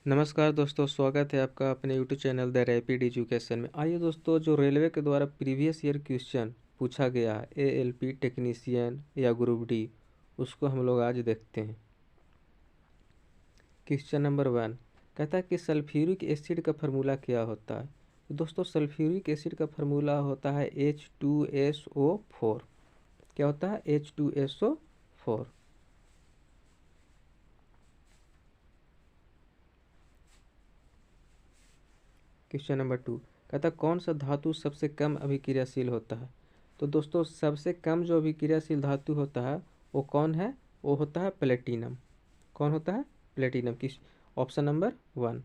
नमस्कार दोस्तों, स्वागत है आपका अपने YouTube channel the rapid education में। आइए दोस्तों, जो रेलवे के द्वारा प्रीवियस ईयर क्वेश्चन पूछा गया है एएलपी टेक्नीशियन या ग्रुप डी, उसको हम लोग आज देखते हैं। क्वेश्चन नंबर 1 कहता है कि सल्फ्यूरिक एसिड का फार्मूला क्या होता है। तो दोस्तों, सल्फ्यूरिक एसिड का फार्मूला होता है H2SO4। क्या होता है? H2SO4। क्वेश्चन नंबर 2 कहता है कौन सा धातु सबसे कम अभिक्रियाशील होता है। तो दोस्तों, सबसे कम जो अभिक्रियाशील धातु होता है वो कौन है? वो होता है प्लेटिनम। कौन होता है? प्लेटिनम। किस ऑप्शन नंबर 1।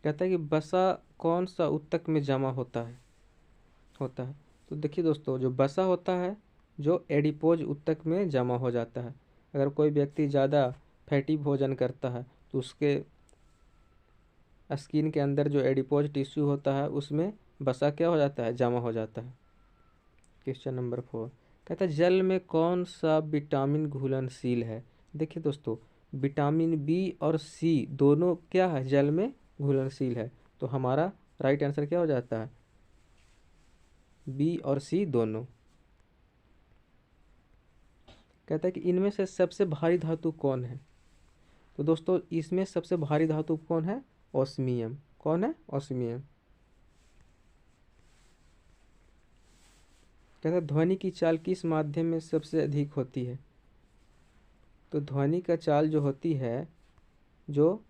कहता है कि वसा कौन सा ऊतक में जमा होता है। तो देखिए दोस्तों, जो वसा होता है जो एडिपोज ऊतक में जमा हो जाता है। अगर कोई व्यक्ति ज़्यादा फैटी भोजन करता है तो उसके स्किन के अंदर जो एडिपोज टिश्यू होता है उसमें वसा क्या हो जाता है? जमा हो जाता है। क्वेश्चन नंबर 4 कहता है जल में कौन सा विटामिन घुलनशील है। देखिए दोस्तों, विटामिन बी और सी दोनों क्या है? जल में घुलनशील है। तो हमारा राइट आंसर क्या हो जाता है? बी और सी दोनों। कहता है कि इनमें से सबसे भारी धातु कौन है। तो दोस्तों, इसमें सबसे भारी धातु कौन है? ऑस्मियम। कौन है? ऑस्मियम। कहता है ध्वनि की चाल किस माध्यम में सबसे अधिक होती है। तो ध्वनि का चाल जो होती है जो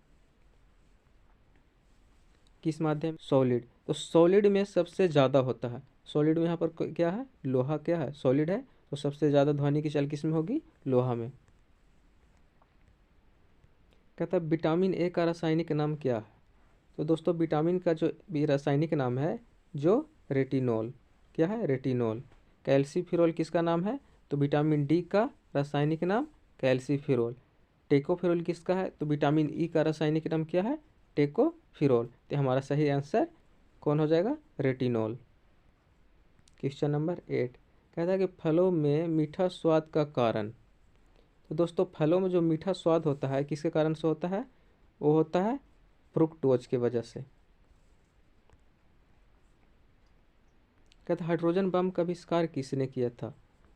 किस माध्यम? सॉलिड। तो सॉलिड में सबसे ज़्यादा होता है। सॉलिड में यहाँ पर क्या है? लोहा। क्या है? सॉलिड है। तो सबसे ज़्यादा ध्वनि की चाल किस में होगी? लोहा में। कहता है विटामिन ए का रासायनिक नाम क्या है। तो दोस्तों, विटामिन का जो भी रासायनिक नाम है जो रेटिनॉल। क्या है? रेटिनॉल। कैल्सीफिरोल किसका नाम है? तो विटामिन डी का रासायनिक नाम कैल्सीफिरोल। टेकोफिरोल किसका है? तो विटामिन ई का रासायनिक नाम क्या है? टेकोफिरोल। तो हमारा सही आंसर कौन हो जाएगा? रेटिनॉल। क्वेश्चन नंबर 8 कहता है कि फलों में मीठा स्वाद का कारण। तो दोस्तों, फलों में जो मीठा स्वाद होता है किसके कारण से होता है? वो होता है फ्रुक्टोज की वजह से। कहता है हाइड्रोजन बम का आविष्कार किसने किया था।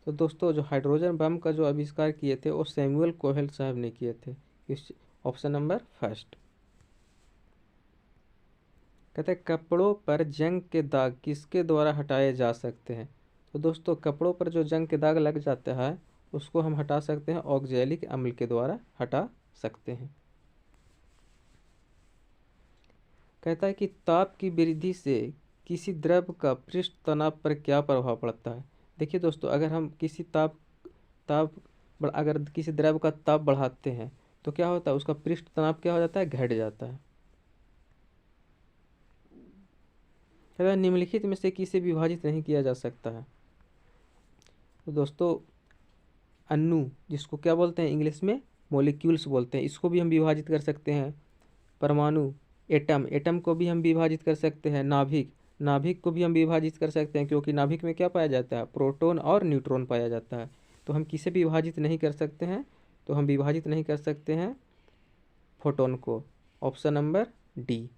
तो दोस्तों, जो हाइड्रोजन बम का जो आविष्कार किए थे वो सैमुअल कोहेल साहब ने किए थे। इस ऑप्शन नंबर 1। कहते हैं कपड़ों पर जंग के दाग किसके द्वारा हटाए जा सकते हैं। तो दोस्तों, कपड़ों पर जो जंग के दाग लग जाता है उसको हम हटा सकते हैं ऑक्जेलिक अम्ल के द्वारा हटा सकते हैं। कहता है कि ताप की वृद्धि से किसी द्रव का पृष्ठ तनाव पर क्या प्रभाव पड़ता है। देखिए दोस्तों, अगर हम किसी ताप अगर किसी द्रव का ताप बढ़ाते हैं तो क्या होता है? उसका पृष्ठ तनाव क्या हो जाता है? घट जाता है। कहता है निम्नलिखित में से किसे विभाजित नहीं किया जा सकता है। तो दोस्तों, अणु जिसको क्या बोलते हैं इंग्लिश में? मॉलिक्यूल्स बोलते हैं। इसको भी हम विभाजित कर सकते हैं। परमाणु एटम को भी हम विभाजित कर सकते हैं। नाभिक को भी हम विभाजित कर सकते हैं, क्योंकि नाभिक में क्या पाया जाता है? प्रोटॉन और न्यूट्रॉन पाया जाता है। तो हम किसे भी विभाजित नहीं कर सकते हैं? तो हम विभाजित नहीं कर सकते हैं फोटोन को। Option number D.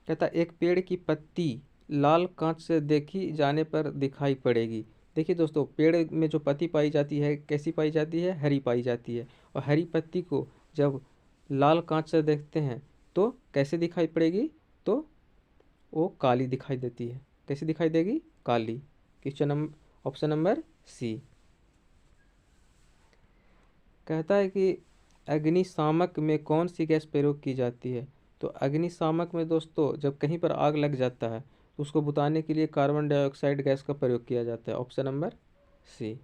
कहता एक पेड़ की पत्ती लाल कांच से देखी जाने पर दिखाई पड़ेगी। देखिए दोस्तों, पेड़ में जो पत्ती पाई जाती है कैसी पाई जाती है? हरी पाई जाती है। और हरी पत्ती को जब लाल कांच से देखते हैं तो कैसे दिखाई पड़ेगी? तो वो काली दिखाई देती है। कैसी दिखाई देगी? काली। Question number option number C. कहता है कि अग्निशामक में कौन सी गैस प्रयोग की जाती है। तो अग्निशामक में दोस्तों, जब कहीं पर आग लग जाता है तो उसको बुताने के लिए कार्बन डाइऑक्साइड गैस का प्रयोग किया जाता है। Option number C.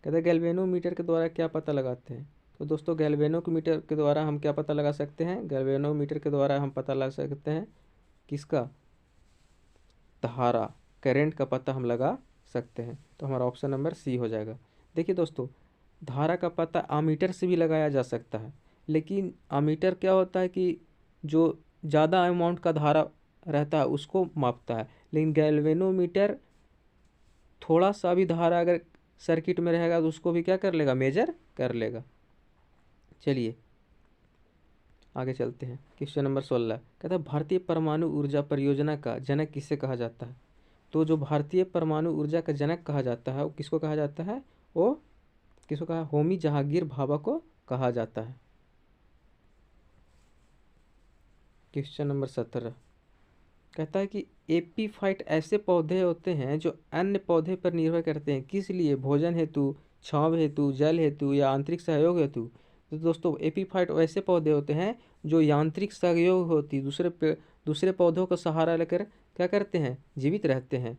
कहते हैं गैल्वेनोमीटर के द्वारा क्या पता लगाते हैं। तो दोस्तों, गैल्वेनोमीटर के द्वारा हम क्या पता लगा सकते हैं? गैल्वेनोमीटर के द्वारा हम पता लगा सकते हैं किसका? धारा, करंट का पता हम लगा सकते हैं। तो हमारा ऑप्शन नंबर सी हो जाएगा। देखिए दोस्तों, धारा का पता आमीटर से भी लगाया जा सकता है, लेकिन आमीटर क्या होता है कि जो ज़्यादा अमाउंट का धारा रहता है उसको मापता है, लेकिन गैल्वेनोमीटर थोड़ा सा भी धारा अगर सर्किट में रहेगा तो उसको भी क्या कर लेगा, मेजर कर लेगा। चलिए आगे चलते हैं। क्वेश्चन नंबर 16 कहता है भारतीय परमाणु ऊर्जा परियोजना का जनक किसे कहा जाता है। तो जो भारतीय परमाणु ऊर्जा का जनक कहा जाता है वो किसको कहा जाता है, वो किसको कहा, होमी जहांगीर भाभा को कहा जाता है। क्वेश्चन नंबर 17 कहता है कि एपीफाइट ऐसे पौधे होते हैं जो अन्य पौधे पर निर्भर करते हैं, किस लिए, भोजन हेतु, छांव हेतु, जल हेतु या आंतरिक सहयोग हेतु। तो दोस्तों एपीफाइट ऐसे पौधे होते हैं जो यांत्रिक सहयोग होती दूसरे पौधों का सहारा लेकर क्या करते हैं, जीवित रहते हैं।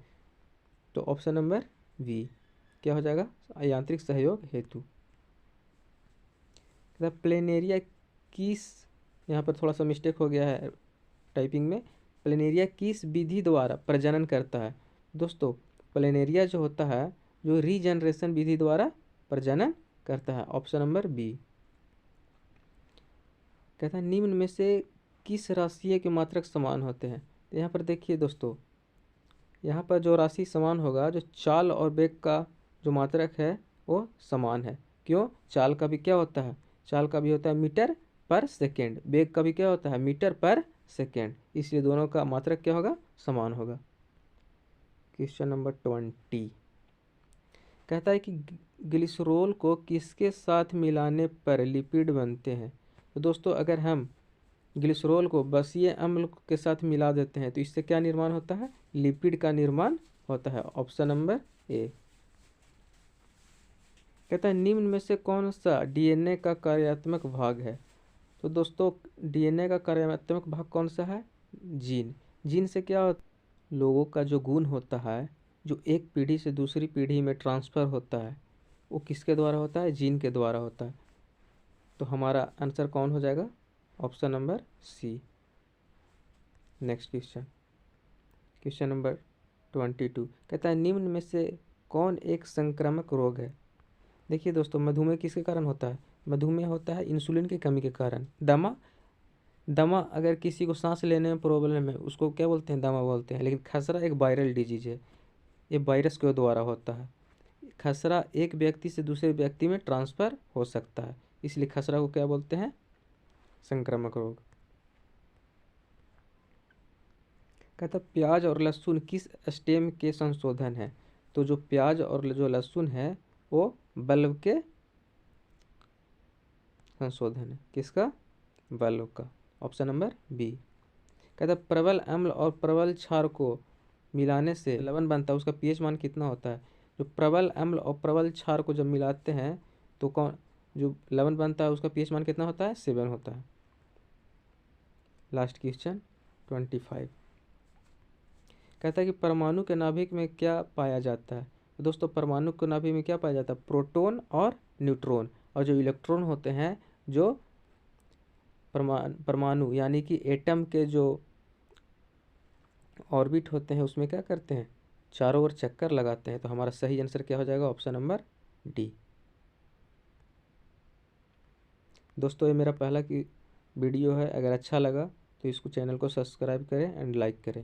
तो ऑप्शन नंबर बी क्या हो जाएगा, यांत्रिक सहयोग हेतु। प्लेनेरिया किस, यहाँ पर थोड़ा सा मिस्टेक हो गया है टाइपिंग में, प्लेनेरिया किस विधि द्वारा प्रजनन करता है। दोस्तों प्लेनेरिया जो होता है जो रीजनरेशन विधि द्वारा प्रजनन करता है, ऑप्शन नंबर बी। कहता है निम्न में से किस राशि के मात्रक समान होते हैं। तो यहाँ पर देखिए दोस्तों, यहाँ पर जो राशि समान होगा, जो चाल और वेग का जो मात्रक है वो समान है। क्यों, चाल का भी क्या होता है, चाल का भी होता है मीटर पर सेकेंड, वेग का भी क्या होता है मीटर पर सेकेंड, इसलिए दोनों का मात्रक क्या होगा, समान होगा। क्वेश्चन नंबर 20 कहता है कि ग्लिसरॉल को किसके साथ मिलाने पर लिपिड बनते हैं। तो दोस्तों अगर हम ग्लिसरॉल को बसीय अम्ल के साथ मिला देते हैं तो इससे क्या निर्माण होता है, लिपिड का निर्माण होता है, ऑप्शन नंबर ए। कहता है निम्न में से कौन सा डीएनए का कार्यात्मक भाग है। तो दोस्तों डीएनए का कार्यात्मक भाग कौन सा है, जीन। जीन से क्या होता, लोगों का जो गुण होता है जो एक पीढ़ी से दूसरी पीढ़ी में ट्रांसफ़र होता है वो किसके द्वारा होता है, जीन के द्वारा होता है। तो हमारा आंसर कौन हो जाएगा, option number C. Next question, question number 22 कहता है निम्न में से कौन एक संक्रामक रोग है। देखिए दोस्तों मधुमेह किसके कारण होता है, मधुमेह होता है इंसुलिन की कमी के कारण। दमा अगर किसी को सांस लेने में प्रॉब्लम है उसको क्या बोलते हैं, दमा बोलते हैं। लेकिन खसरा एक वायरल डिजीज है, ये वायरस के द्वारा होता है। खसरा एक व्यक्ति से दूसरे व्यक्ति में ट्रांसफ़र हो सकता है, इसलिए खसरा को क्या बोलते हैं, संक्रामक रोग। कहता प्याज और लहसुन किस स्टेम के संशोधन है। तो जो प्याज और जो लहसुन है वो बल्ब के संशोधन है, किसका, बल्ब का, ऑप्शन नंबर बी। कहता प्रबल अम्ल और प्रबल क्षार को मिलाने से लवण बनता है, उसका पीएच मान कितना होता है। जो प्रबल अम्ल और प्रबल क्षार को जब मिलाते हैं तो कौन जो लवण बनता है उसका पीएच मान कितना होता है, 7 होता है। लास्ट क्वेश्चन 25 कहता है कि परमाणु के नाभिक में क्या पाया जाता है। तो दोस्तों परमाणु के नाभिक में क्या पाया जाता है, प्रोटॉन और न्यूट्रॉन, और जो इलेक्ट्रॉन होते हैं जो परमाणु यानी कि एटम के जो ऑर्बिट होते हैं उसमें क्या करते हैं, चारों ओर चक्कर लगाते हैं। तो हमारा सही आंसर क्या हो जाएगा, ऑप्शन नंबर डी। दोस्तों ये मेरा पहला की वीडियो है, अगर अच्छा लगा तो इसको चैनल को सब्सक्राइब करें एंड लाइक करें।